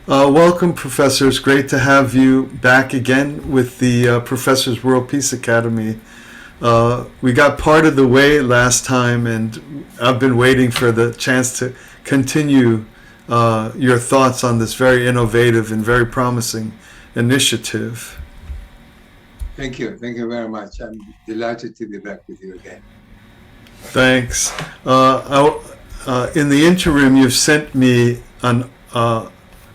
Welcome, Professor. It's great to have you back again with the Professor's World Peace Academy. We got part of the way last time, and I've been waiting for the chance to continue your thoughts on this very innovative and very promising initiative. Thank you. Thank you very much. I'm delighted to be back with you again. Thanks. In the interim, you've sent me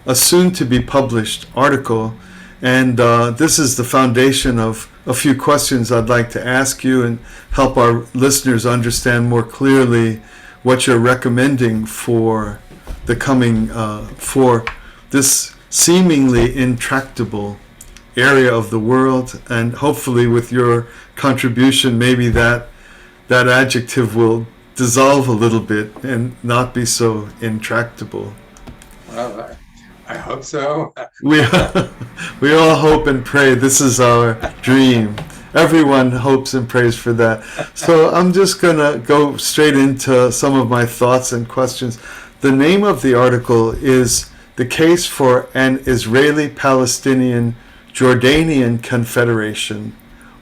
a soon-to-be-published article, and this is the foundation of a few questions I'd like to ask you and help our listeners understand more clearly what you're recommending for the coming, for this seemingly intractable area of the world, and hopefully with your contribution, maybe that adjective will dissolve a little bit and not be so intractable. Well, I hope so. We all hope and pray. This is our dream. Everyone hopes and prays for that. So I'm just going to go straight into some of my thoughts and questions. The name of the article is "The Case for an Israeli-Palestinian Jordanian Confederation.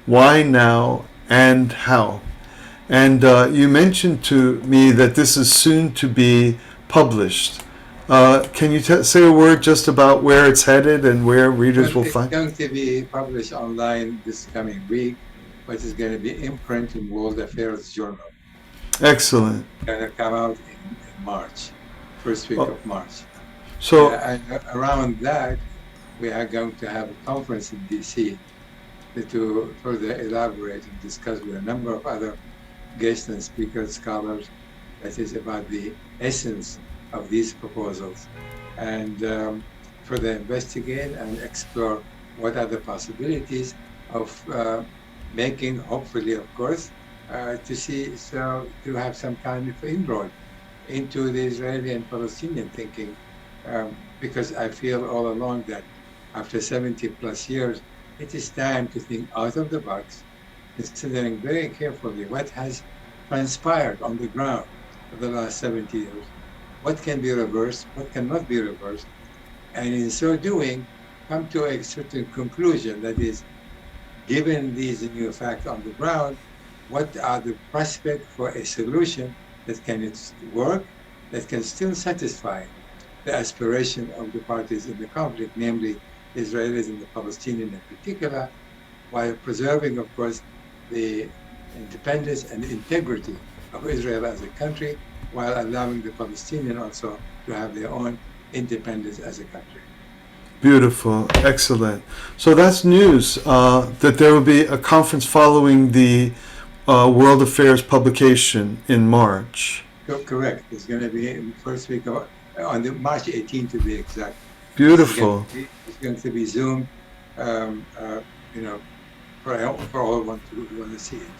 Why Now and How?" And you mentioned to me that this is soon to be published. Can you say a word just about where it's headed and where readers will find it? It's going to be published online this coming week, but it's going to be in print in World Affairs Journal. Excellent. It's going to come out in March, first week of March. So and around that, we are going to have a conference in DC to further elaborate and discuss with a number of other guests and speakers, scholars, that is about the essence of these proposals, and further investigate and explore what are the possibilities of making, hopefully, of course, to have some kind of inroad into the Israeli and Palestinian thinking, because I feel all along that after 70 plus years, it is time to think out of the box, considering very carefully what has transpired on the ground for the last 70 years. What can be reversed, what cannot be reversed, and in so doing, come to a certain conclusion, that is, given these new facts on the ground, what are the prospects for a solution that can work, that can still satisfy the aspiration of the parties in the conflict, namely the Israelis and the Palestinians in particular, while preserving, of course, the independence and integrity of Israel as a country, while allowing the Palestinians also to have their own independence as a country. Beautiful, excellent. So that's news, that there will be a conference following the World Affairs publication in March. Correct. It's going to be in the first week on the March 18th to be exact. Beautiful. It's going to be Zoom, for all who want to see it.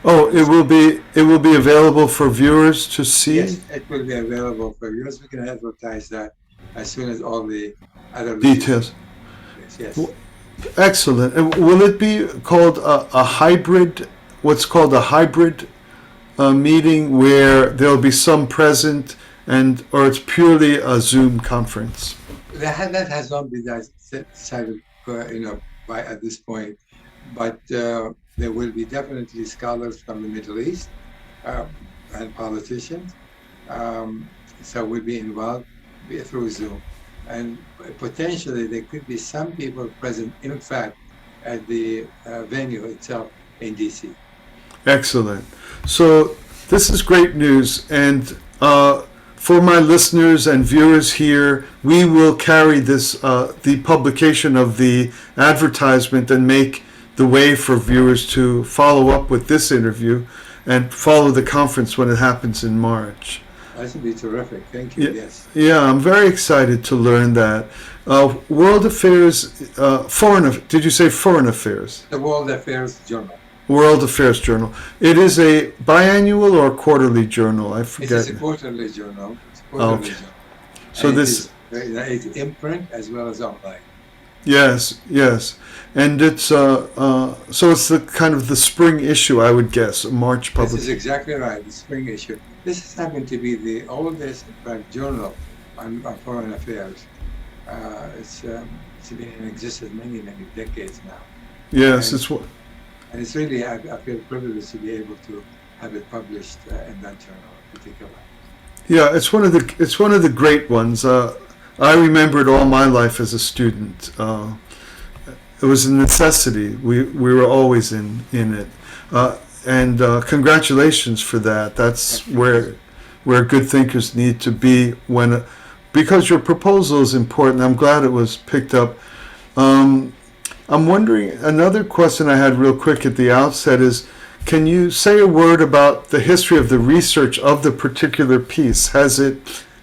Oh, it will be available for viewers to see? Yes, it will be available for viewers. We can advertise that as soon as all the other details. Yes. Excellent. And will it be called a hybrid, what's called a hybrid meeting, where there'll be some present, or it's purely a Zoom conference? That has not been decided, by at this point, but there will be definitely scholars from the Middle East and politicians, so we'll be involved through Zoom, and potentially there could be some people present, in fact, at the venue itself in DC. Excellent. So this is great news, and for my listeners and viewers here, we will carry this, the publication of the advertisement, and make the way for viewers to follow up with this interview and follow the conference when it happens in March. That would be terrific. Thank you. Yes. Yeah, I'm very excited to learn that. World Affairs, did you say Foreign Affairs? The World Affairs Journal. World Affairs Journal. It is a biannual or quarterly journal? I forget. It is a quarterly journal. Journal. So and this... It's in print as well as online. Yes, and it's so it's the kind of the spring issue, I would guess, March publication. This is exactly right, the spring issue. This has happened to be the oldest, in fact, journal on foreign affairs. It's been in existence many, many decades now. Yes, And, and it's really, I feel privileged to be able to have it published in that journal in particular. yeah, it's one of the great ones. I remember it all my life as a student. It was a necessity. We were always in it, and congratulations for that. That's where good thinkers need to be when, because your proposal is important. I'm glad it was picked up. I'm wondering, another question I had real quick at the outset is, can you say a word about the history of the research of the particular piece? Has it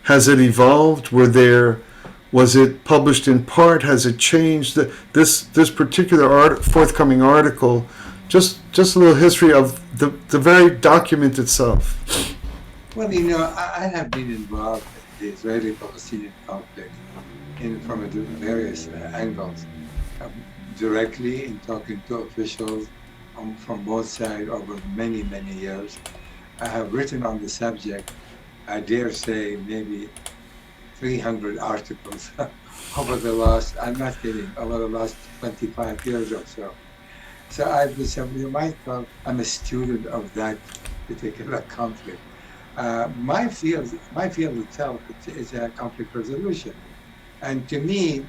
evolved? Was it published in part? Has it changed? This particular forthcoming article, just a little history of the very document itself. Well, I have been involved in the Israeli-Palestinian conflict from various angles, directly in talking to officials from both sides over many, many years. I have written on the subject, I dare say, maybe 300 articles over the last, I'm not kidding, over the last 25 years or so. So you might call, I'm a student of that particular conflict. My field itself is conflict resolution. And to me,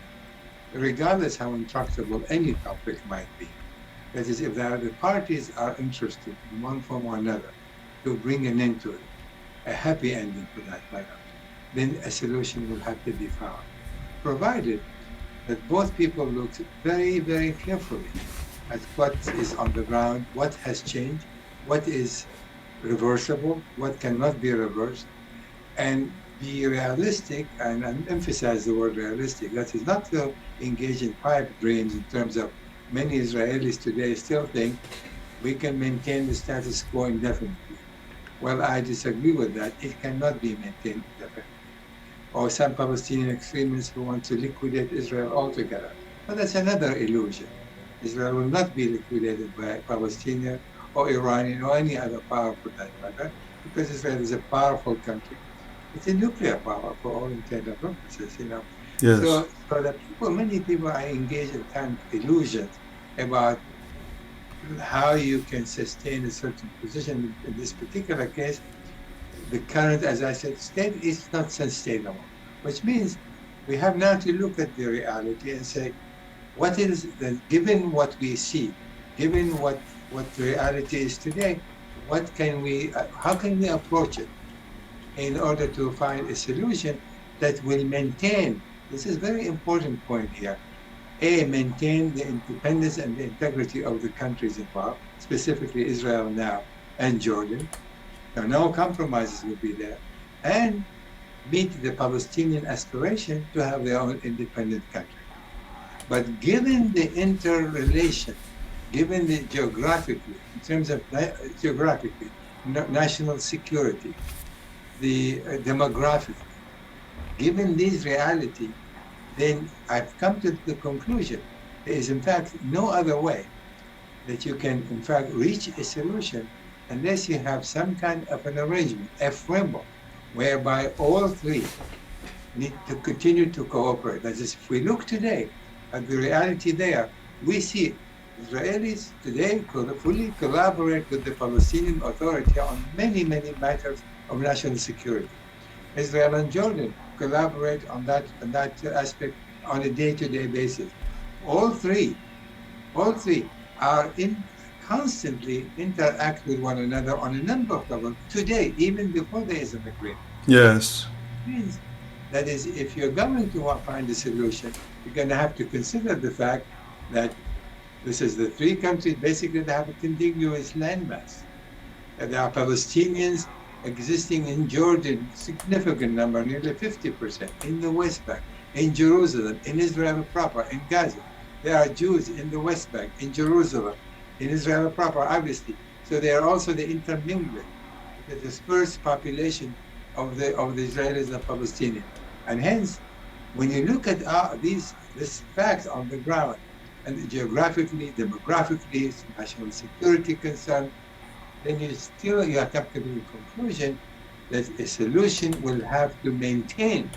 regardless how intractable any conflict might be, that is, if the parties are interested in one form or another to bring an end to it, a happy ending for that matter, then a solution will have to be found, provided that both people look very, very carefully at what is on the ground, what has changed, what is reversible, what cannot be reversed, and be realistic, and emphasize the word realistic. That is not to engage in pipe dreams in terms of many Israelis today still think we can maintain the status quo indefinitely. Well, I disagree with that. It cannot be maintained indefinitely. Or some Palestinian extremists who want to liquidate Israel altogether. But that's another illusion. Israel will not be liquidated by Palestinian or Iranian or any other power for that matter, because Israel is a powerful country. It's a nuclear power for all intents and purposes, Yes. So that many people are engaged in kind of illusions about how you can sustain a certain position. In this particular case, the current, as I said, state is not sustainable, which means we have now to look at the reality and say, what is given what we see, given what the reality is today, how can we approach it in order to find a solution that will maintain, this is a very important point here, maintain the independence and the integrity of the countries involved, specifically Israel now and Jordan. No compromises will be there, and meet the Palestinian aspiration to have their own independent country. But given the interrelation, given the geographically, in terms of geographically, national security, the demographic, given this reality, then I've come to the conclusion there is in fact no other way that you can in fact reach a solution unless you have some kind of an arrangement, a framework, whereby all three need to continue to cooperate. That is, if we look today at the reality there, we see Israelis today fully collaborate with the Palestinian Authority on many, many matters of national security. Israel and Jordan collaborate on that aspect on a day-to-day basis. All three are constantly interact with one another on a number of levels today, even before there is an agreement. Yes. It means that is, if you're going to find a solution, you're going to have to consider the fact that this is the three countries basically that have a contiguous landmass. That there are Palestinians existing in Jordan, significant number, nearly 50%, in the West Bank, in Jerusalem, in Israel proper, in Gaza. There are Jews in the West Bank, in Jerusalem, in Israel proper, obviously. So they are also the intermingling, the dispersed population of the Israelis and Palestinians. And hence, when you look at this fact on the ground, and geographically, demographically, national security concern, then you have come to the conclusion that a solution will have to maintain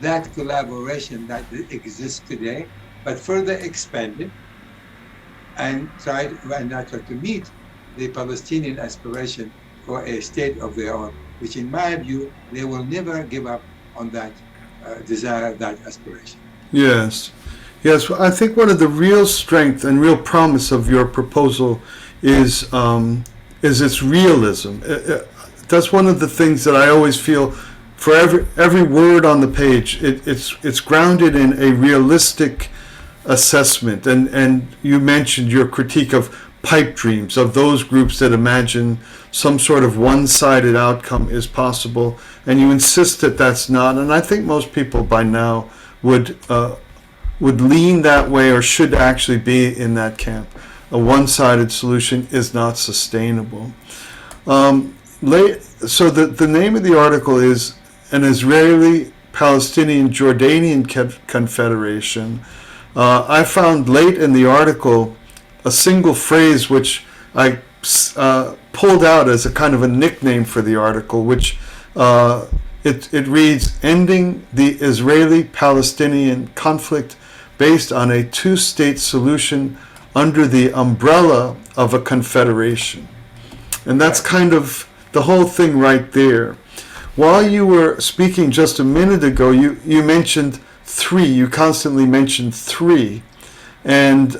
that collaboration that exists today, but further expanded and not try to meet the Palestinian aspiration for a state of their own, which in my view, they will never give up on that desire, that aspiration. Yes. Yes, I think one of the real strength and real promise of your proposal is its realism. That's one of the things that I always feel. For every word on the page, it's grounded in a realistic assessment. And you mentioned your critique of pipe dreams, of those groups that imagine some sort of one-sided outcome is possible, and you insist that that's not. And I think most people by now would lean that way, or should actually be in that camp. A one-sided solution is not sustainable. So the name of the article is An Israeli-Palestinian-Jordanian Confederation. I found late in the article a single phrase which I pulled out as a kind of a nickname for the article, which it reads, "Ending the Israeli-Palestinian conflict based on a two-state solution under the umbrella of a confederation." And that's kind of the whole thing right there. While you were speaking just a minute ago, you mentioned three. You constantly mentioned three. And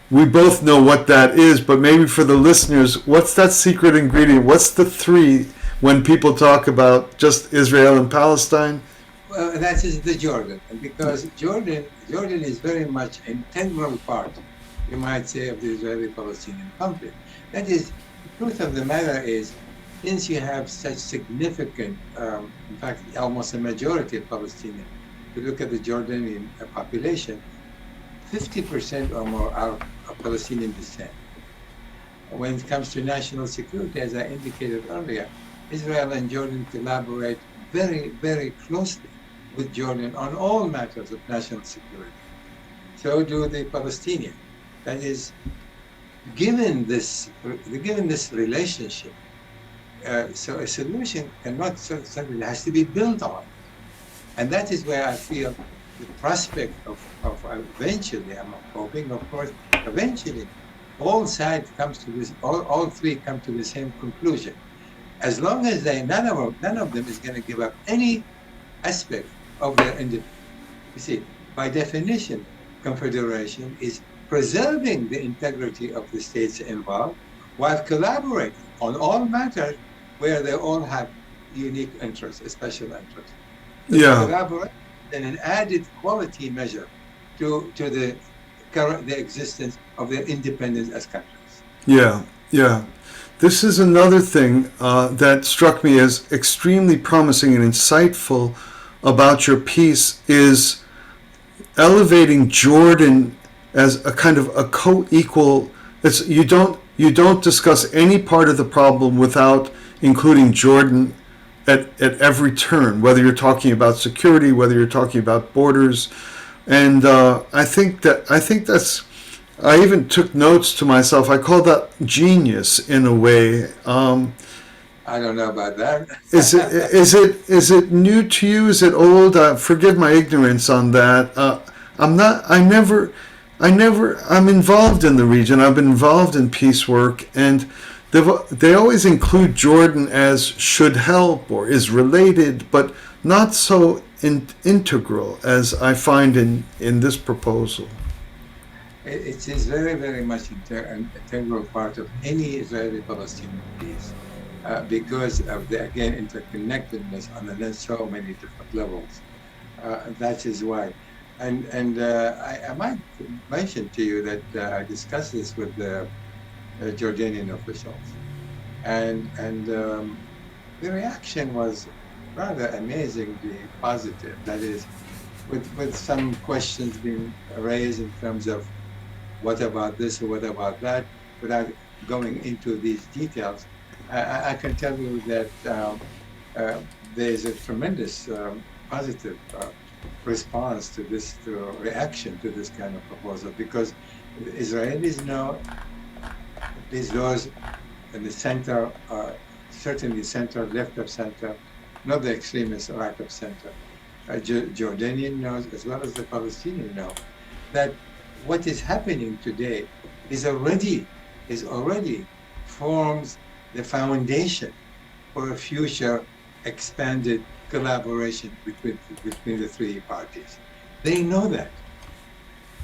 we both know what that is, but maybe for the listeners, what's that secret ingredient? What's the three when people talk about just Israel and Palestine? Well, that is the Jordan, because Jordan is very much an integral part, you might say, of the Israeli-Palestinian conflict. That is, the truth of the matter is, since you have such significant, in fact, almost a majority of Palestinians, if you look at the Jordanian population, 50% or more are of Palestinian descent. When it comes to national security, as I indicated earlier, Israel and Jordan collaborate very, very closely with Jordan on all matters of national security. So do the Palestinians. That is, given this relationship, so a solution cannot certainly has to be built on, and that is where I feel the prospect of eventually, I'm hoping, of course, eventually, all sides comes to this, all three come to the same conclusion. As long as none of them is going to give up any aspect of their independence. You see, by definition, confederation is preserving the integrity of the states involved while collaborating on all matters where they all have unique interests, special interests. So collaboration is an added quality measure to the existence of their independence as countries. Yeah. This is another thing that struck me as extremely promising and insightful about your piece, is elevating Jordan as a kind of a co-equal. You don't discuss any part of the problem without including Jordan at every turn, whether you're talking about security, whether you're talking about borders, and I think that's. I even took notes to myself. I call that genius in a way. I don't know about that. Is it new to you? Is it old? Forgive my ignorance on that. I'm involved in the region. I've been involved in peace work, and they always include Jordan as should help or is related, but not so integral as I find in this proposal. It is very, very much an integral part of any Israeli-Palestinian peace because of the, again, interconnectedness on so many different levels. That is why. And I might mention to you that I discussed this with the Jordanian officials. And the reaction was rather amazingly positive. That is, with some questions being raised in terms of what about this or what about that, without going into these details, I can tell you that there is a tremendous positive response to this, reaction to this kind of proposal, because the Israelis know those in the center, certainly center, left of center, not the extremist right of center, Jordanian knows, as well as the Palestinian know, that what is happening today is already forms the foundation for a future expanded collaboration between the three parties. They know that,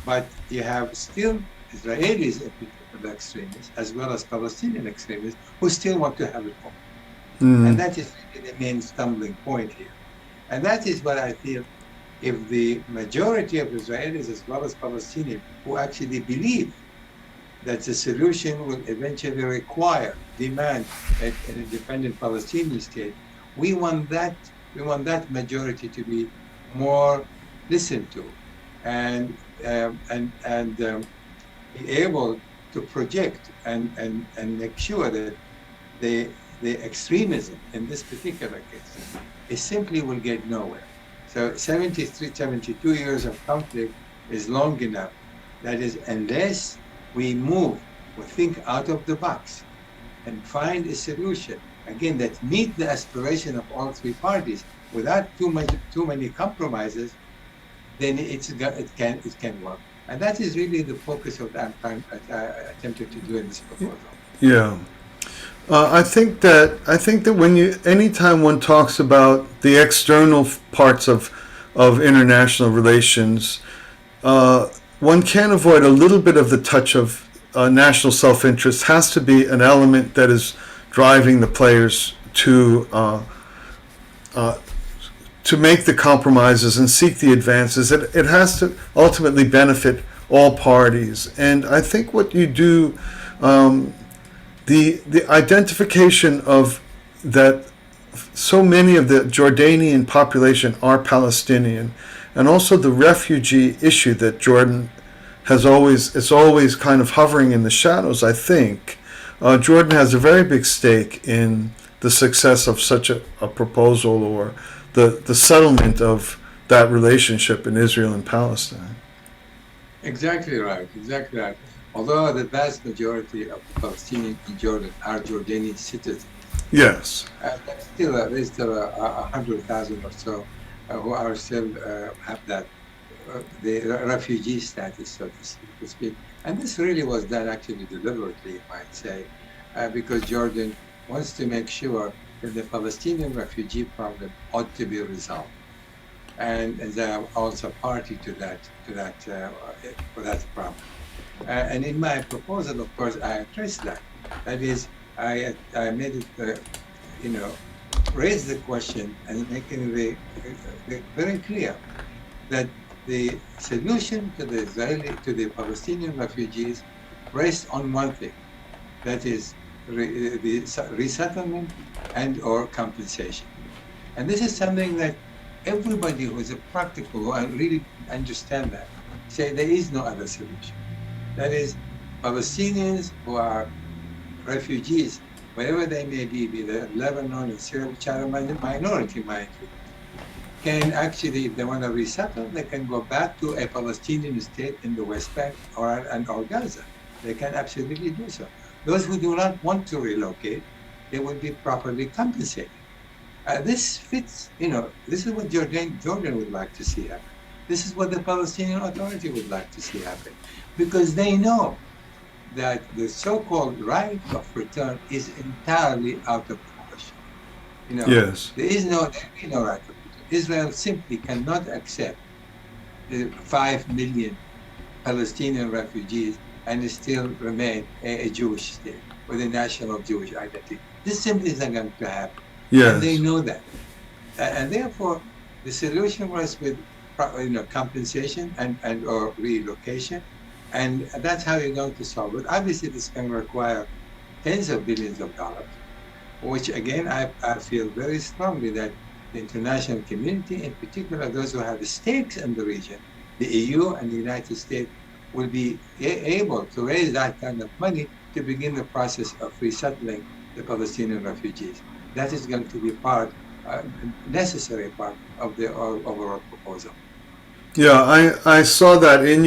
but you have still Israelis and political extremists, as well as Palestinian extremists, who still want to have it all. And that is really the main stumbling point here. And that is what I feel, if the majority of Israelis as well as Palestinians who actually believe that the solution will eventually demand an independent Palestinian state, we want that majority to be more listened to and be able to project and make sure that the extremism in this particular case, it simply will get nowhere. So 72 years of conflict is long enough. That is, unless we think out of the box and find a solution, again, that meet the aspiration of all three parties without too many compromises, then it can work. And that is really the focus of what I'm attempting to do in this proposal. Yeah. I think that anytime one talks about the external parts of international relations, one can't avoid a little bit of the touch of national self-interest. Has to be an element that is driving the players to make the compromises and seek the advances. It has to ultimately benefit all parties. And I think what you do, the identification of that so many of the Jordanian population are Palestinian, and also the refugee issue that Jordan it's always kind of hovering in the shadows. I think Jordan has a very big stake in the success of such a proposal, or the settlement of that relationship in Israel and Palestine. Exactly right. Although the vast majority of the Palestinians in Jordan are Jordanian citizens. Yes. There's still 100,000 or so who are still have that the refugee status, so to speak. And this really was done actually deliberately, you might say, because Jordan wants to make sure that the Palestinian refugee problem ought to be resolved, and they are also party to that problem. And in my proposal, of course, I addressed that. That is, I made it, raise the question and making it very clear that the solution to the Palestinian refugees rests on one thing, that is the resettlement and/or compensation. And this is something that everybody who is a practical, who really understand that, say there is no other solution. That is, Palestinians who are refugees, wherever they may be they Lebanon and Syria, which are a minority, mind you, can actually, if they want to resettle, they can go back to a Palestinian state in the West Bank or Gaza. They can absolutely do so. Those who do not want to relocate, they will be properly compensated. This fits, this is what Jordan would like to see happen. This is what the Palestinian Authority would like to see happen, because they know that the so-called right of return is entirely out of the question. Yes. There is no right of return. Israel simply cannot accept the 5 million Palestinian refugees and still remain a Jewish state with a national Jewish identity. This simply isn't going to happen. Yes. And they know that. And therefore, the solution was with compensation and or relocation. And that's how you're going to solve it. Obviously, this can require tens of billions of dollars, which again, I feel very strongly that the international community, in particular those who have stakes in the region, the EU and the United States, will be able to raise that kind of money to begin the process of resettling the Palestinian refugees. That is going to be necessary part of the overall proposal. Yeah, I saw that in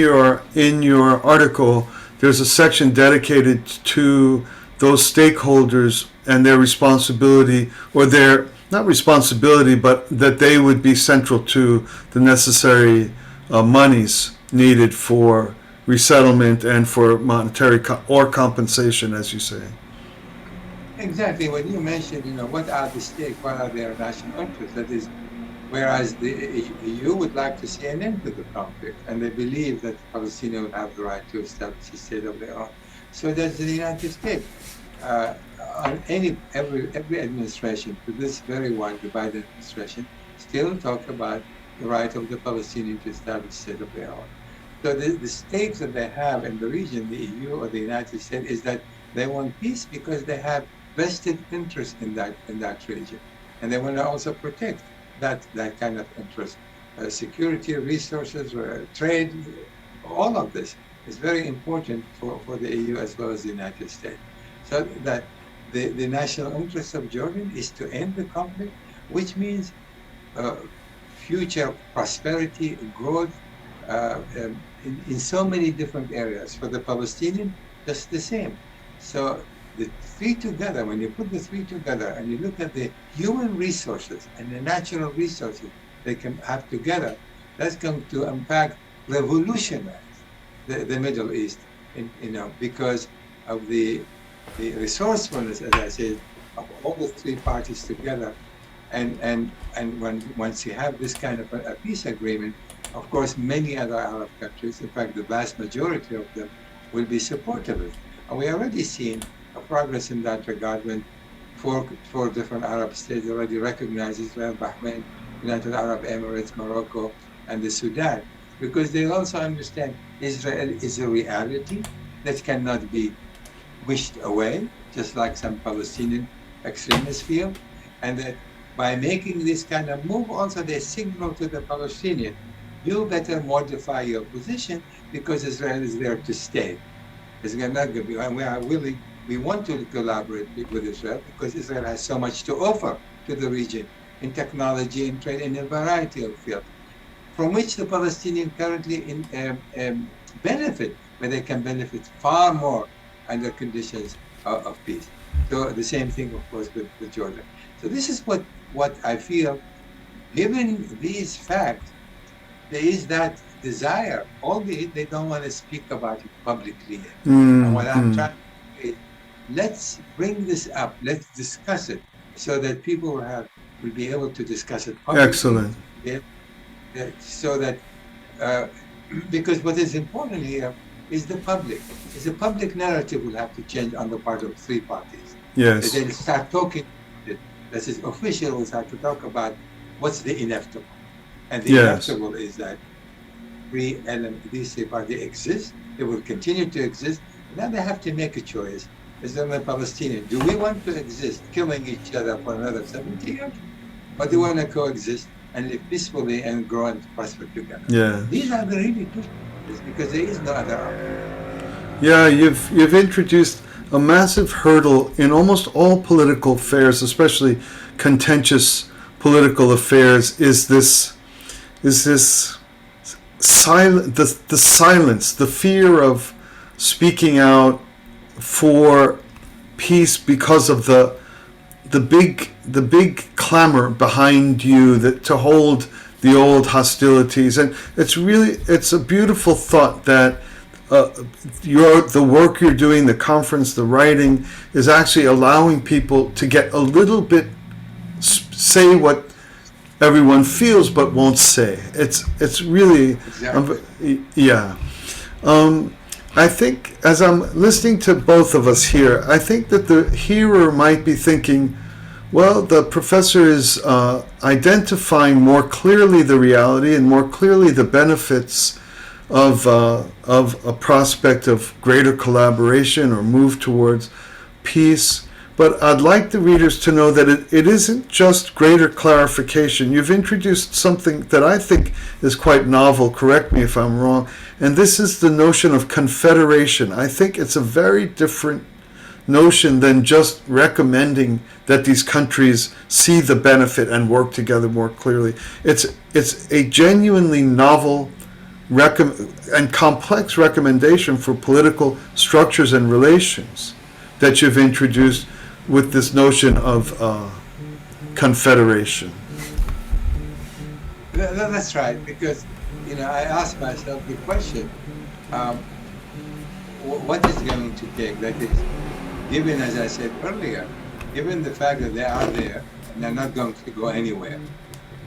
your article. There's a section dedicated to those stakeholders and their responsibility, or their not responsibility, but that they would be central to the necessary monies needed for resettlement and for monetary or compensation, as you say. Exactly. When you mentioned, what are the stakes, what are their national interests? That is, whereas the EU would like to see an end to the conflict, and they believe that Palestinians would have the right to establish a state of their own. So does the United States. On every administration, to this very one, the Biden administration, still talk about the right of the Palestinians to establish a state of their own. So the stakes that they have in the region, the EU or the United States, is that they want peace because they have vested interest in that region, and they want to also protect that kind of interest, security, resources, trade. All of this is very important for the EU as well as the United States. So that the national interest of Jordan is to end the conflict, which means future prosperity, growth in so many different areas. For the Palestinian, just the same. So the three together, when you put the three together and you look at the human resources and the natural resources they can have together, that's going to impact, revolutionize the Middle East, because of the resourcefulness, as I said, of all the three parties together. And once you have this kind of a peace agreement, of course, many other Arab countries, in fact, the vast majority of them, will be supportive of it. And we already seen a progress in that regard when four different Arab states already recognize Israel, Bahrain, United Arab Emirates, Morocco, and the Sudan, because they also understand Israel is a reality that cannot be wished away, just like some Palestinian extremists feel, and that by making this kind of move, also they signal to the Palestinian, you better modify your position because Israel is there to stay. It's not going to be, and we are willing, we want to collaborate with Israel because Israel has so much to offer to the region in technology and trade in a variety of fields, from which the Palestinians currently benefit, but they can benefit far more under conditions of peace. So the same thing, of course, with Jordan. So this is what I feel, given these facts, there is that desire, albeit they don't want to speak about it publicly yet. And what I'm trying to say is, let's bring this up, let's discuss it, so that people will be able to discuss it publicly. Excellent. So that, because what is important here is the public. Is the public narrative will have to change on the part of three parties. Yes. They'll start talking, this is official, will start to talk about what's the inevitable. And the inevitable is that these three parties exist, they will continue to exist. Now they have to make a choice. As the Palestinians, do we want to exist killing each other for another 70 years? Or do we want to coexist and live peacefully and grow and prosper together? Yeah. These are the really two choices, because there is no other option. Yeah, you've introduced a massive hurdle in almost all political affairs, especially contentious political affairs, is this the silence, the fear of speaking out for peace because of the big clamor behind you that to hold the old hostilities. And it's a beautiful thought that the work you're doing, the conference, the writing, is actually allowing people to get a little bit, say what everyone feels but won't say. It's really, Exactly. yeah. I think as I'm listening to both of us here, I think that the hearer might be thinking, well, the professor is identifying more clearly the reality and more clearly the benefits of a prospect of greater collaboration or move towards peace. But I'd like the readers to know that it isn't just greater clarification. You've introduced something that I think is quite novel, correct me if I'm wrong, and this is the notion of confederation. I think it's a very different notion than just recommending that these countries see the benefit and work together more clearly. It's a genuinely novel and complex recommendation for political structures and relations that you've introduced with this notion of Confederation. That's right, because I asked myself the question, um, what is going to take? That is, given, as I said earlier, given the fact that they are there and they're not going to go anywhere,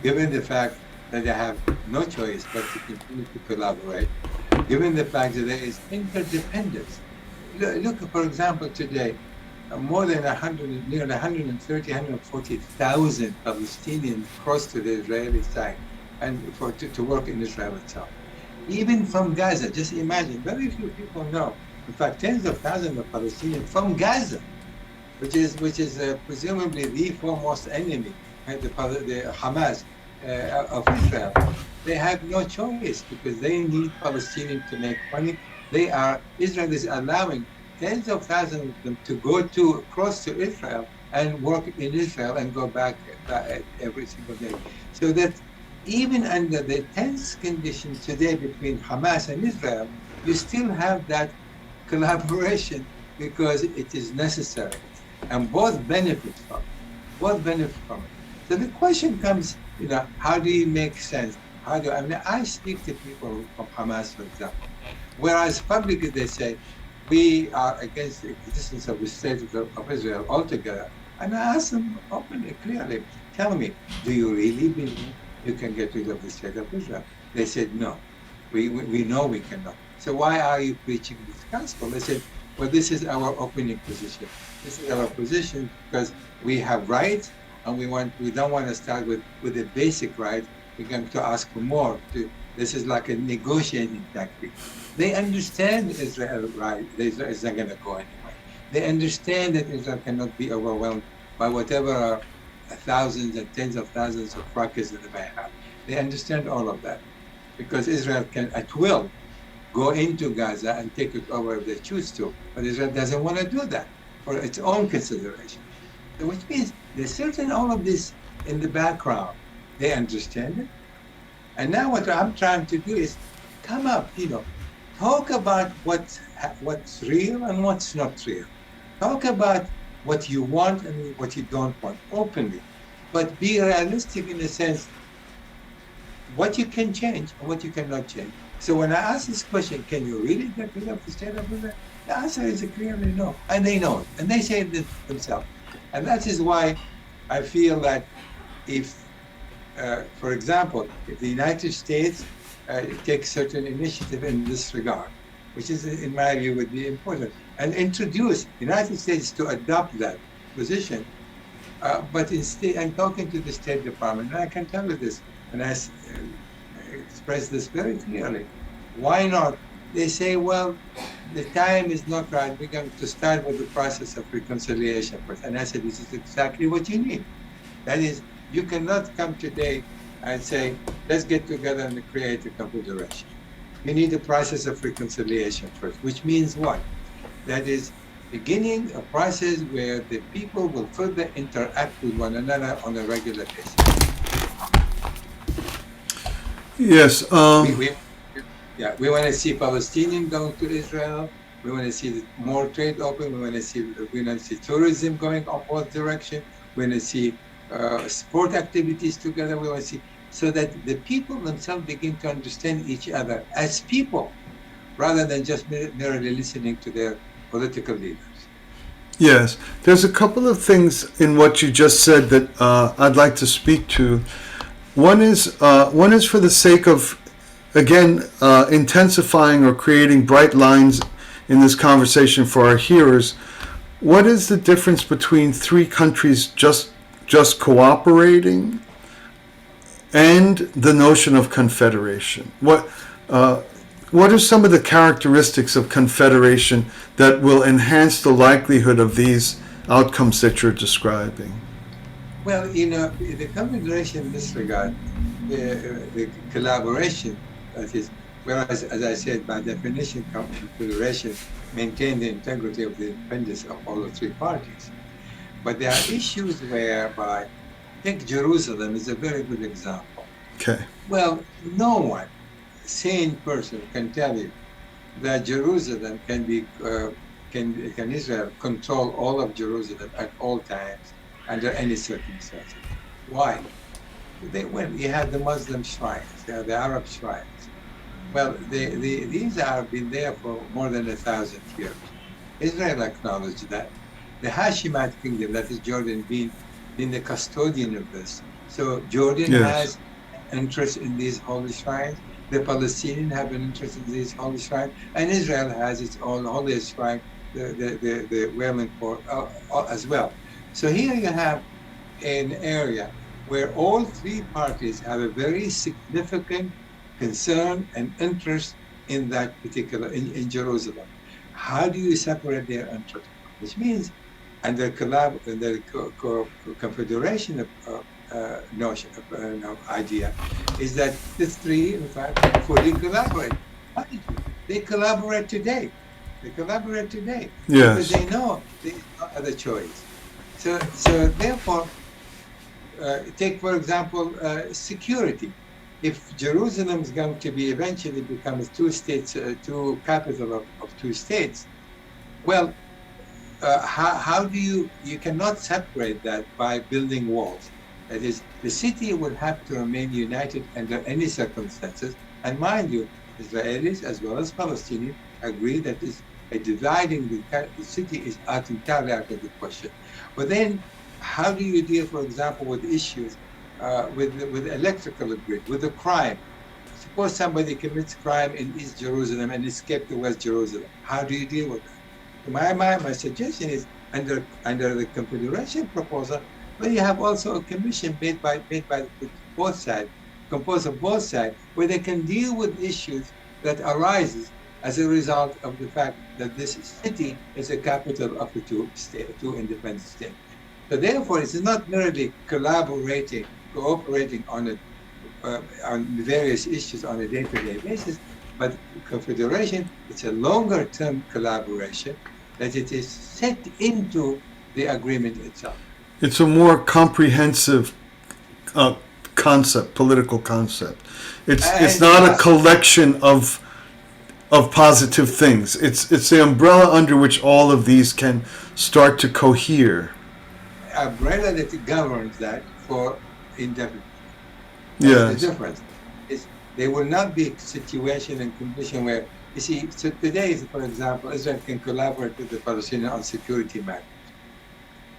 given the fact that they have no choice but to continue to collaborate, given the fact that there is interdependence. Look, for example, today, more than 100, nearly 130, 140,000 Palestinians crossed to the Israeli side and to work in Israel itself. Even from Gaza, just imagine, very few people know. In fact, tens of thousands of Palestinians from Gaza, which is presumably the foremost enemy, the Hamas of Israel. They have no choice because they need Palestinians to make money. Israel is allowing tens of thousands of them to cross to Israel and work in Israel and go back every single day. So that even under the tense conditions today between Hamas and Israel, you still have that collaboration because it is necessary. And both benefit from it. So the question comes, how do you make sense? I speak to people from Hamas, for example, whereas publicly they say, we are against the existence of the state of Israel altogether. And I ask them openly, clearly, tell me, do you really believe you can get rid of the state of Israel? They said, no, we know we cannot. So why are you preaching this gospel? They said, well, this is our opening position. This is our position because we have rights and we don't want to start with a basic right. We're going to ask for more. This is like a negotiating tactic. They understand Israel, right? Israel is not going to go anywhere. They understand that Israel cannot be overwhelmed by whatever thousands and tens of thousands of rockets that they may have. They understand all of that because Israel can, at will, go into Gaza and take it over if they choose to. But Israel doesn't want to do that for its own consideration. So which means there's certainly all of this in the background. They understand it. And now what I'm trying to do is come up, talk about what's real and what's not real. Talk about what you want and what you don't want openly, but be realistic in the sense what you can change and what you cannot change. So when I ask this question, can you really get rid of the state of Israel? The answer is clearly no, and they know it, and they say it themselves. And that is why I feel that if, for example, if the United States takes certain initiative in this regard, which is, in my view, would be important, and introduce the United States to adopt that position. But instead, I'm talking to the State Department, and I can tell you this, and I express this very clearly. Why not? They say, well, the time is not right. We're going to start with the process of reconciliation first. And I said, this is exactly what you need. That is, you cannot come today and say, let's get together and create a confederation. You need a process of reconciliation first, which means what? That is beginning a process where the people will further interact with one another on a regular basis. Yes. We want to see Palestinians going to Israel. We want to see more trade open. We want to see tourism going on both directions. We want to see sport activities together. We want to see so that the people themselves begin to understand each other as people, rather than just merely listening to their political leaders. Yes, there's a couple of things in what you just said that I'd like to speak to. One is for the sake of, again, intensifying or creating bright lines in this conversation for our hearers. What is the difference between three countries just cooperating and the notion of confederation? What are some of the characteristics of confederation that will enhance the likelihood of these outcomes that you're describing? Well, the confederation in this regard, the collaboration, that is, whereas, as I said, by definition, confederation maintain the integrity of the independence of all the three parties. But there are issues whereby, I think Jerusalem is a very good example. Okay. Well, no one sane person can tell you that Jerusalem can Israel control all of Jerusalem at all times under any circumstances. Why? You have the Muslim shrines, you have the Arab shrines. Well, these have been there for more than 1,000 years. Israel acknowledged that. The Hashemite kingdom, that is Jordan, being the custodian of this. So Jordan Yes. has an interest in these holy shrines. The Palestinians have an interest in these holy shrines, and Israel has its own holy shrine, the Wailing Fort, as well. So here you have an area where all three parties have a very significant concern and interest in that particular, in Jerusalem. How do you separate their interest? Which means under confederation notion, idea, is that the three, in fact, fully collaborate. They collaborate today. Yes. Because they know there is no other choice. So therefore, take, for example, security. If Jerusalem is going to be eventually become two capital of two states, well, how do you cannot separate that by building walls. That is, the city will have to remain united under any circumstances. And mind you, Israelis as well as Palestinians agree that dividing the city is entirely out of the question. But then, how do you deal, for example, with issues with electrical grid, with the crime? Suppose somebody commits crime in East Jerusalem and escapes to West Jerusalem. How do you deal with that? My suggestion is under the Confederation proposal, but you have also a commission made by both sides, composed of both sides, where they can deal with issues that arises as a result of the fact that this city is a capital of the two independent states. So therefore, it's not merely cooperating on various issues on a day-to-day basis, but Confederation, it's a longer-term collaboration that it is set into the agreement itself. It's a more comprehensive concept, political concept. It's not a collection of positive things. It's the umbrella under which all of these can start to cohere. Umbrella that governs that for indefinite. Yes. The difference is there will not be a situation and condition where, you see, so today, for example, Israel can collaborate with the Palestinians on security matters.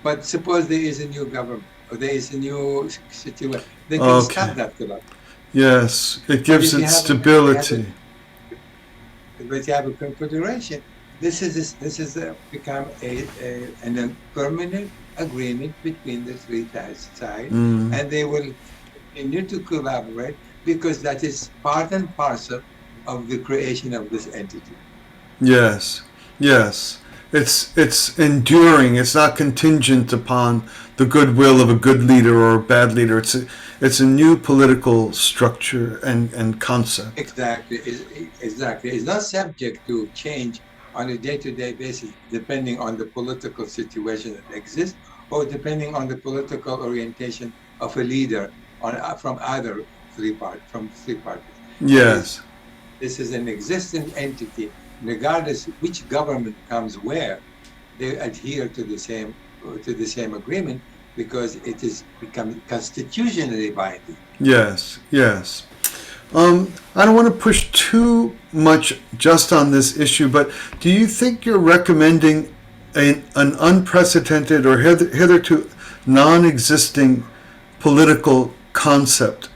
But suppose there is a new government or there is a new situation, they can stop that collaboration. Yes, it gives it stability. But you have a confederation. This is become a permanent agreement between the three sides, and they will continue to collaborate because that is part and parcel of the creation of this entity. Yes. It's enduring. It's not contingent upon the goodwill of a good leader or a bad leader. It's a new political structure and concept. Exactly. It's not subject to change on a day-to-day basis, depending on the political situation that exists, or depending on the political orientation of a leader from three parties. Yes. This is an existing entity. Regardless which government comes where, they adhere to the same agreement because it is become constitutionally binding. Yes. I don't want to push too much just on this issue, but do you think you're recommending an unprecedented or hitherto non-existing political concept?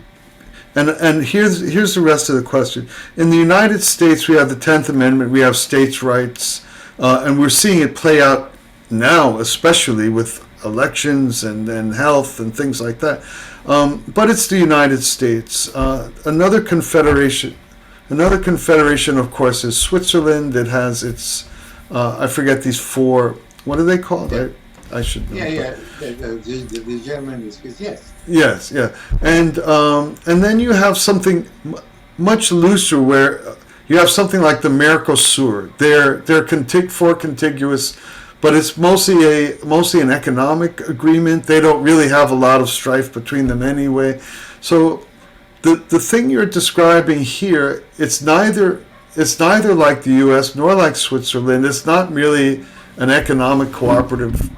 And here's the rest of the question. In the United States, we have the 10th Amendment, we have states' rights, and we're seeing it play out now, especially with elections and health and things like that. But it's the United States. Another confederation, of course, is Switzerland. It has its, I forget these four, what are they called? Yeah. I should know. Yeah. The German is, yes. Yes, yeah. And then you have something much looser where you have something like the Mercosur. They're four contiguous, but it's mostly an economic agreement. They don't really have a lot of strife between them anyway. So the thing you're describing here, it's neither like the US nor like Switzerland. It's not really an economic cooperative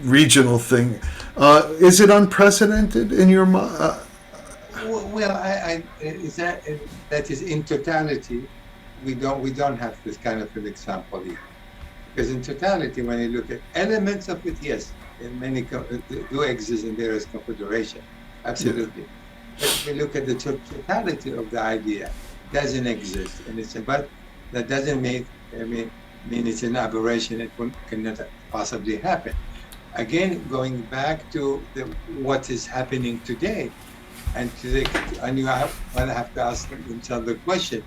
regional thing. Is it unprecedented in your mind? Well, is that is in totality, we don't have this kind of an example here. Because in totality, when you look at elements of it, yes, in many do exist in various confederation, absolutely. But if we look at the totality of the idea, it doesn't exist, and but that doesn't mean it's an aberration. It cannot possibly happen. Again, going back to what is happening today, and you have to ask themselves the question: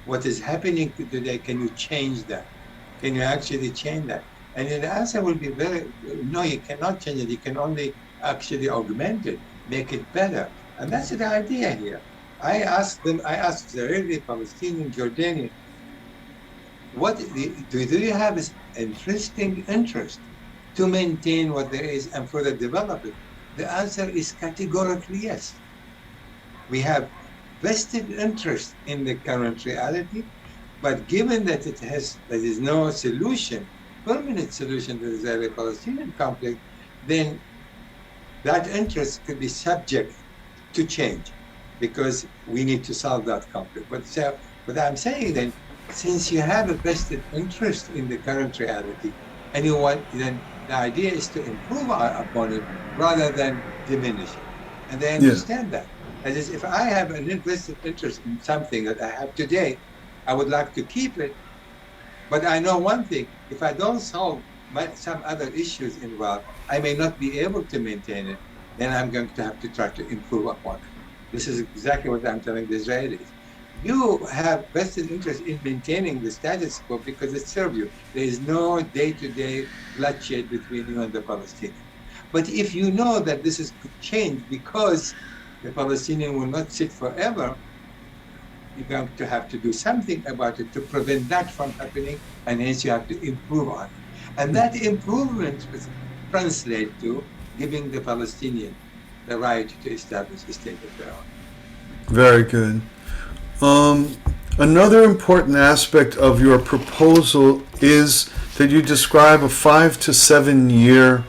what is happening today? Can you change that? Can you actually change that? And the answer will be no, you cannot change it. You can only actually augment it, make it better. And that's the idea here. I asked Israeli, Palestinian, Jordanian, do you have this interesting interest to maintain what there is and further develop it? The answer is categorically yes. We have vested interest in the current reality, but given that there is no solution, permanent solution to the Israeli-Palestinian conflict, then that interest could be subject to change because we need to solve that conflict. But I'm saying then, since you have a vested interest in the current reality and you want, then the idea is to improve upon it rather than diminish it. And they understand that. That is, if I have an invested interest in something that I have today, I would like to keep it. But I know one thing, if I don't solve some other issues involved, I may not be able to maintain it. Then I'm going to have to try to improve upon it. This is exactly what I'm telling the Israelis. You have vested interest in maintaining the status quo because it serves you. There is no day-to-day bloodshed between you and the Palestinians. But if you know that this could change because the Palestinian will not sit forever, you're going to have to do something about it to prevent that from happening, and hence you have to improve on it. And that improvement will translate to giving the Palestinian the right to establish a state of their own. Very good. Another important aspect of your proposal is that you describe a 5 to 7 year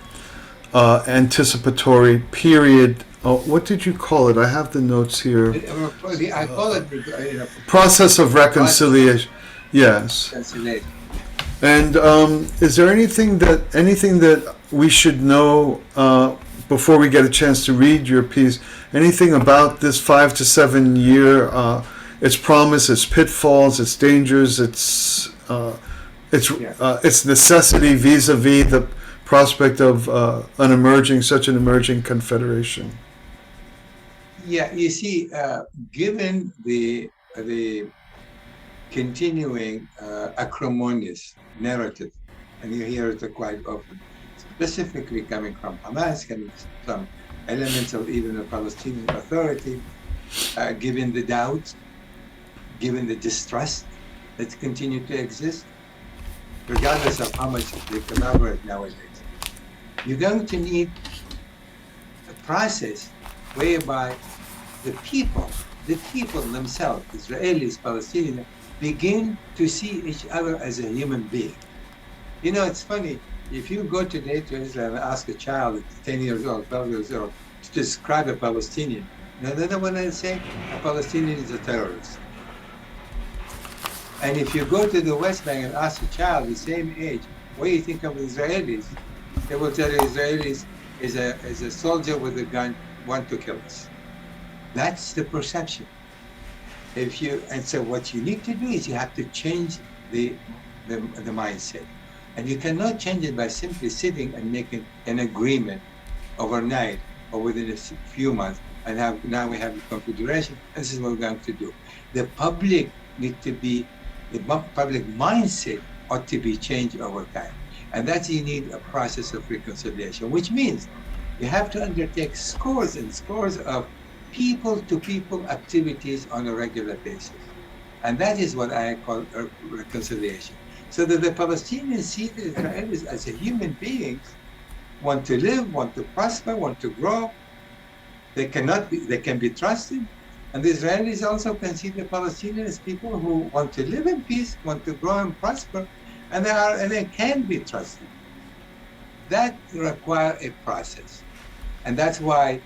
anticipatory period. What did you call it? I have the notes here. I call it process of reconciliation. Yes. Reconciliation. And is there anything that we should know before we get a chance to read your piece? Anything about this 5 to 7 year? Its promise, its pitfalls, its dangers, its necessity vis-a-vis the prospect of such an emerging confederation. Yeah, you see, given the continuing acrimonious narrative, and you hear it quite often, specifically coming from Hamas, coming from elements of even the Palestinian Authority, given the doubts, given the distrust that continue to exist, regardless of how much they collaborate nowadays, you're going to need a process whereby the people themselves, Israelis, Palestinians, begin to see each other as a human being. You know, it's funny, if you go today to Israel and ask a child that's 10 years old, 12 years old, to describe a Palestinian, another one will say a Palestinian is a terrorist. And if you go to the West Bank and ask a child the same age, what do you think of Israelis? They will tell you Israelis is a soldier with a gun, want to kill us. That's the perception. And so what you need to do is you have to change the mindset. And you cannot change it by simply sitting and making an agreement overnight or within a few months and now we have a confederation. This is what we're going to do. The public public mindset ought to be changed over time. And that you need a process of reconciliation, which means you have to undertake scores and scores of people-to-people activities on a regular basis. And that is what I call reconciliation. So that the Palestinians see the Israelis as a human beings, want to live, want to prosper, want to grow. They can be trusted. And the Israelis also can see the Palestinians as people who want to live in peace, want to grow and prosper, and they can be trusted. That requires a process. And that's why,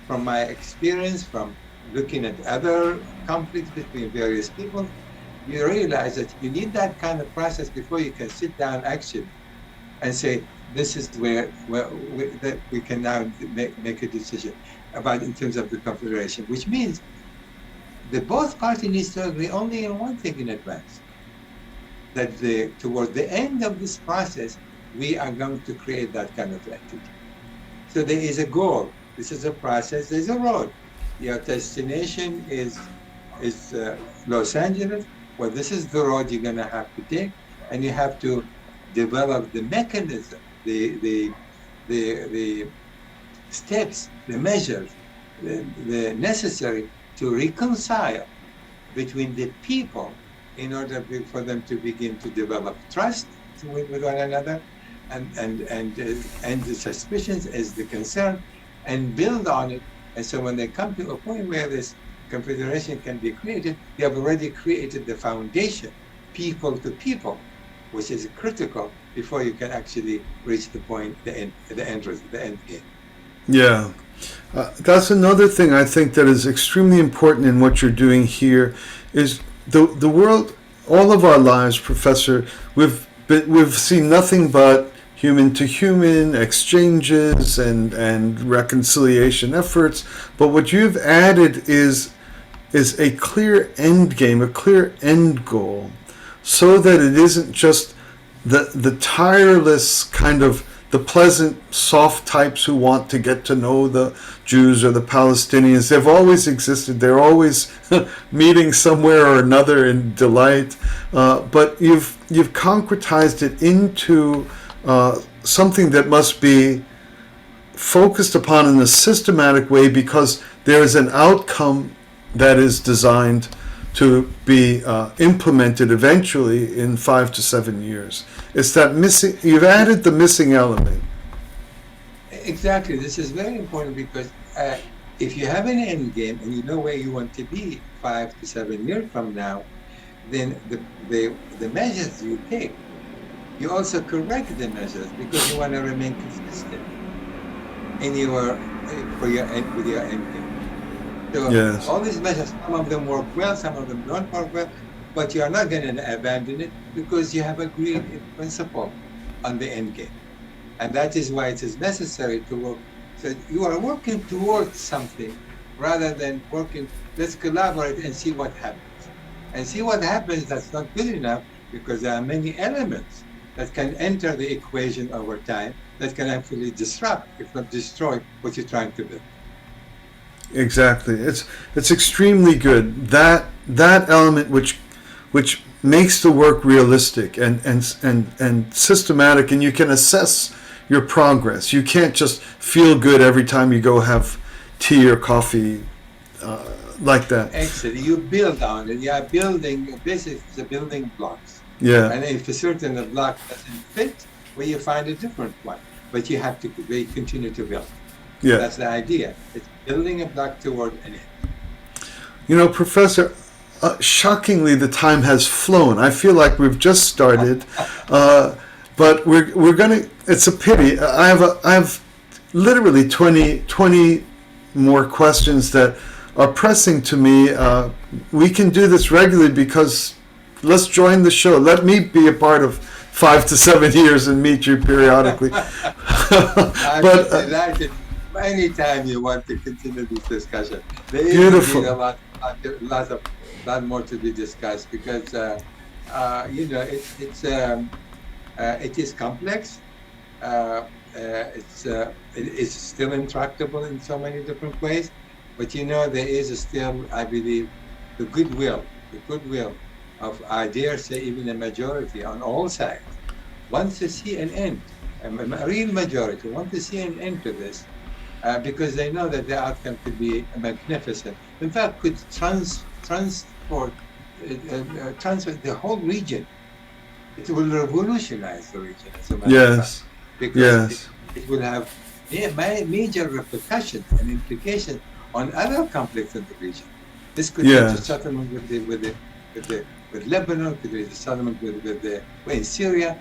from my experience, from looking at other conflicts between various people, you realize that you need that kind of process before you can sit down actually and say, this is where that we can now make a decision about in terms of the Confederation, which means the both parties needs to agree only on one thing in advance, that toward the end of this process, we are going to create that kind of entity. So there is a goal. This is a process. There's a road. Your destination is Los Angeles. Well, this is the road you're going to have to take, and you have to develop the mechanism, the steps, the measures, the necessary to reconcile between the people in order for them to begin to develop trust with one another, and the suspicions as the concern, and build on it. And so when they come to a point where this confederation can be created, you have already created the foundation, people to people, which is critical before you can actually reach the point, the end game. Yeah. That's another thing I think that is extremely important in what you're doing here is the world, all of our lives, Professor, we've seen nothing but human to human exchanges and reconciliation efforts, but what you've added is a clear end game, a clear end goal, so that it isn't just the tireless kind of the pleasant, soft types who want to get to know the Jews or the Palestinians. They've always existed. They're always meeting somewhere or another in delight. But you've concretized it into something that must be focused upon in a systematic way, because there is an outcome that is designed to be implemented eventually in 5 to 7 years. It's that missing, you've added the missing element. Exactly. This is very important, because if you have an end game and you know where you want to be 5 to 7 years from now, then the measures you take, you also correct the measures, because you want to remain consistent with your end game. So Yes. all these measures, some of them work well, some of them don't work well, but you are not going to abandon it, because you have agreed in principle on the end game. And that is why it is necessary to work. So you are working towards something rather than working, let's collaborate and see what happens. And see what happens, that's not good enough, because there are many elements that can enter the equation over time that can actually disrupt, if not destroy, what you're trying to build. Exactly. It's extremely good. That element which makes the work realistic and systematic, and you can assess your progress. You can't just feel good every time you go have tea or coffee like that. Actually, you build on it. You are building, basically the building blocks. Yeah. And if a certain block doesn't fit, well, you find a different one. But you have to continue to build. Yeah. That's the idea. It's building a block toward an end. You know, Professor, shockingly, the time has flown. I feel like we've just started, but we're gonna. It's a pity. I have literally 20 more questions that are pressing to me. We can do this regularly, because let's join the show. Let me be a part of 5 to 7 years and meet you periodically. I'm But delighted. Anytime you want to continue this discussion, there is Beautiful. indeed a lot more to be discussed, because it is complex. It's still intractable in so many different ways, but there is still, I believe, the goodwill of, I dare say, even a majority on all sides wants to see an end. A real majority want to see an end to this. Because they know that the outcome could be magnificent. In fact, could transfer the whole region. It will revolutionize the region, as a matter of fact, because it will have major repercussions and implications on other conflicts in the region. This could lead to settlement with Lebanon, could lead to settlement in Syria.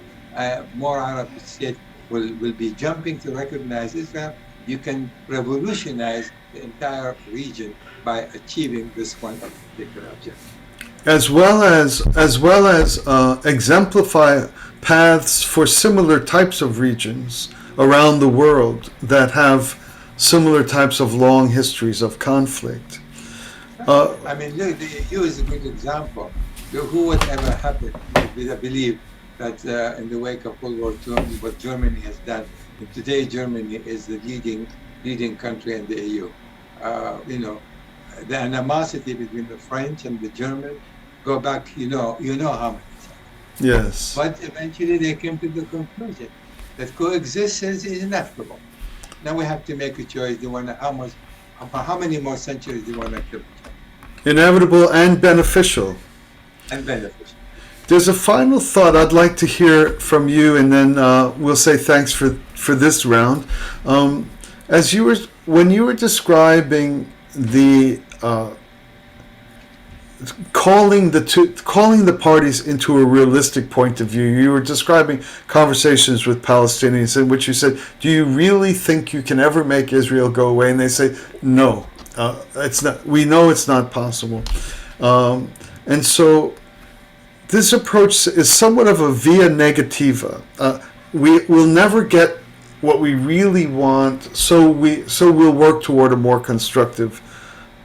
More Arab states will be jumping to recognize Israel. you can revolutionize the entire region by achieving this one particular objective. As well as exemplify paths for similar types of regions around the world that have similar types of long histories of conflict. I mean, look, the EU is a good example. Who would ever happen to believe that in the wake of World War II, what Germany has done, and today Germany is the leading country in the EU. You know, the animosity between the French and the Germans go back, you know how many times. Yes. But eventually they came to the conclusion that coexistence is inevitable. Now we have to make a choice. How many more centuries do you want to live? Inevitable and beneficial. And beneficial. There's a final thought I'd like to hear from you, and then we'll say thanks for this round. When you were describing the calling the parties into a realistic point of view, you were describing conversations with Palestinians in which you said, "Do you really think you can ever make Israel go away?" And they say, "No, it's not. We know it's not possible." And so this approach is somewhat of a via negativa. We'll never get what we really want, so we'll work toward a more constructive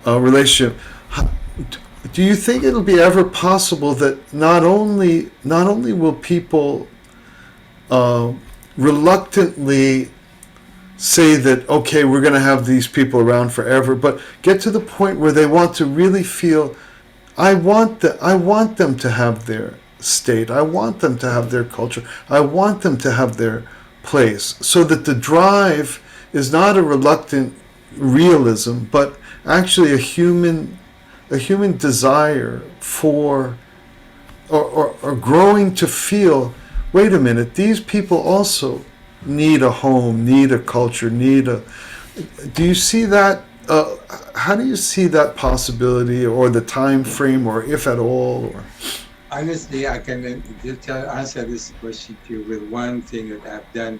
relationship. Do you think it'll be ever possible that not only will people reluctantly say that, okay, we're going to have these people around forever, but get to the point where they want to really feel, I want them to have their state, I want them to have their culture, I want them to have their place, so that the drive is not a reluctant realism, but actually a human desire for or growing to feel, wait a minute, these people also need a home, need a culture, do you see that? How do you see that possibility, or the time frame, or if at all? Or? Honestly, I can answer this question to you with one thing that I've done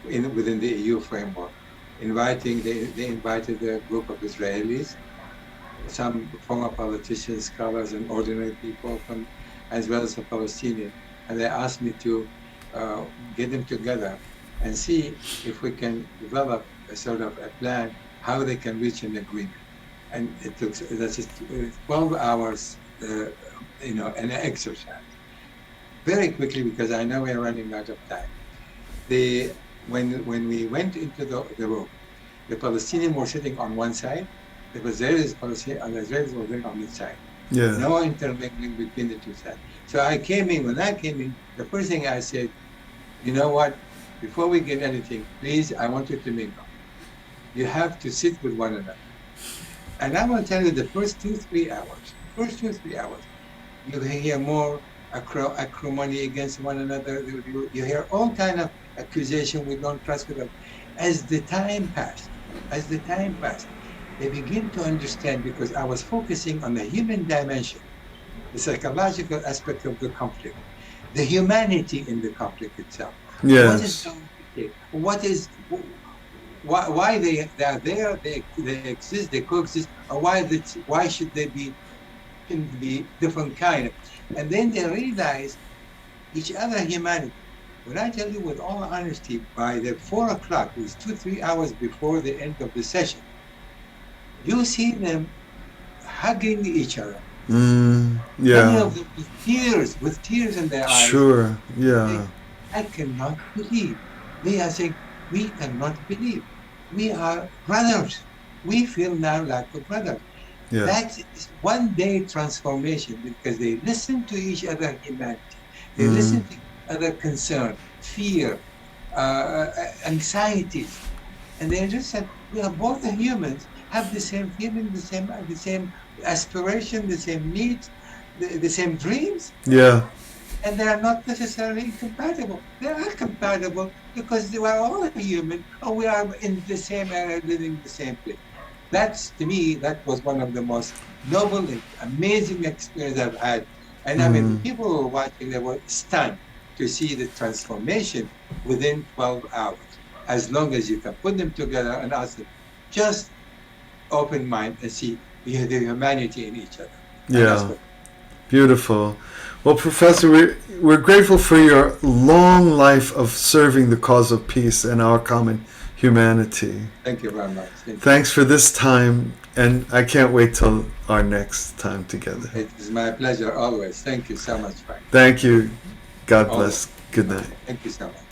within the EU framework. They invited a group of Israelis, some former politicians, scholars, and ordinary people, as well as a Palestinian, and they asked me to get them together and see if we can develop a sort of a plan how they can reach an agreement. And it took 12 hours, an exercise. Very quickly, because I know we're running out of time. When we went into the room, the Palestinians were sitting on one side, the Israelis were sitting on the side. Yeah. No intermingling between the two sides. So when I came in, the first thing I said, you know what, before we get anything, please, I want you to mingle. You have to sit with one another. And I will tell you, the first 2-3 hours, you hear more acrimony against one another. You hear all kind of accusation, we don't trust them. As the time passed, they begin to understand, because I was focusing on the human dimension, the psychological aspect of the conflict, the humanity in the conflict itself. Yes. What is so wicked? Why they are there, they exist, they coexist, or why should they be different kind? And then they realize each other humanity. When I tell you with all honesty, by the 4 o'clock, it was 2-3 hours before the end of the session, you see them hugging each other. Yeah. Many of them with tears in their eyes. Sure. Yeah. I cannot believe. They are saying, we cannot believe. We are brothers. We feel now like a brother. Yeah. That is one day transformation, because they listen to each other humanity. They listen to each other concern, fear, anxieties. And they just said, we are both humans, have the same feeling, the same aspiration, the same needs, the same dreams. Yeah. And they are not necessarily incompatible. They are compatible because they are all human, and we are in the same area, living the same place. To me, that was one of the most noble and amazing experiences I've had. And I mean, people who were watching, they were stunned to see the transformation within 12 hours. as long as you can put them together and ask them, just open mind and see the humanity in each other. And that's Yeah. what. Beautiful. Well, Professor, we're grateful for your long life of serving the cause of peace and our common humanity. Thank you very much. Thank you. Thanks for this time, and I can't wait till our next time together. It is my pleasure always. Thank you so much, Frank. Thank you. God Always. bless. Good night. Thank you so much.